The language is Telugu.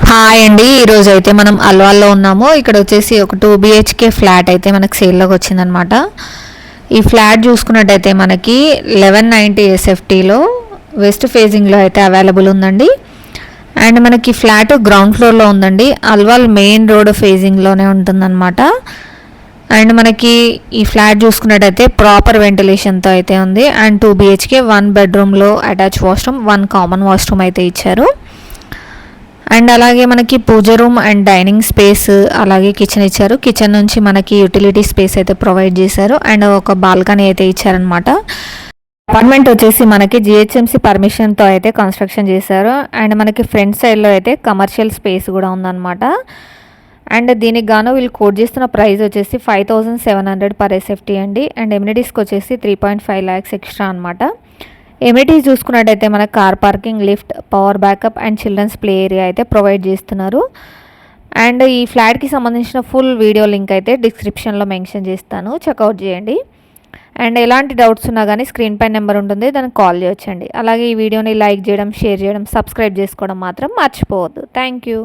హాయ్ అండి. ఈరోజు అయితే మనం అల్వాల్లో ఉన్నాము. ఇక్కడ వచ్చేసి ఒక 2 BHK ఫ్లాట్ అయితే మనకు సేల్లోకి వచ్చిందనమాట. ఈ ఫ్లాట్ చూసుకున్నట్టయితే మనకి 1190 SFTలో వెస్ట్ ఫేజింగ్లో అయితే అవైలబుల్ ఉందండి. అండ్ మనకి ఫ్లాట్ గ్రౌండ్ ఫ్లోర్లో ఉందండి. అల్వాల్ మెయిన్ రోడ్ ఫేజింగ్లోనే ఉంటుందన్నమాట. అండ్ మనకి ఈ ఫ్లాట్ చూసుకున్నట్టయితే ప్రాపర్ వెంటిలేషన్తో అయితే ఉంది. అండ్ 2 BHK 1 బెడ్రూమ్లో అటాచ్ వాష్రూమ్ 1 కామన్ వాష్రూమ్ అయితే ఇచ్చారు. అండ్ అలాగే మనకి పూజ రూమ్ అండ్ డైనింగ్ స్పేస్ అలాగే కిచెన్ ఇచ్చారు. కిచెన్ నుంచి మనకి యూటిలిటీ స్పేస్ అయితే ప్రొవైడ్ చేశారు. అండ్ ఒక బాల్కనీ అయితే ఇచ్చారనమాట. అపార్ట్మెంట్ వచ్చేసి మనకి GHMC పర్మిషన్తో అయితే కన్స్ట్రక్షన్ చేశారు. అండ్ మనకి ఫ్రంట్ సైడ్లో అయితే కమర్షియల్ స్పేస్ కూడా ఉందన్నమాట. అండ్ దీనికి గాను వీళ్ళు కోట్ చేస్తున్న ప్రైస్ వచ్చేసి 5700 పర్ SFT అండి. అండ్ ఎమ్యూనిటీస్కి వచ్చేసి 3.5 lakhs ఎక్స్ట్రా అనమాట. ఎమ్యూనిటీస్ చూసుకున్నట్టయితే మనకు car parking, lift, power backup and children's play area అయితే ప్రొవైడ్ చేస్తున్నారు. అండ్ ఈ ఫ్లాట్కి సంబంధించిన ఫుల్ వీడియో లింక్ అయితే డిస్క్రిప్షన్లో మెన్షన్ చేస్తాను, చెక్అవుట్ చేయండి. అండ్ ఎలాంటి డౌట్స్ ఉన్నా కానీ స్క్రీన్ పై నెంబర్ ఉంటుంది, దానికి కాల్ చేయొచ్చండి. అలాగే ఈ వీడియోని లైక్ చేయడం, షేర్ చేయడం, సబ్స్క్రైబ్ చేసుకోవడం మాత్రం మర్చిపోవద్దు. Thank you.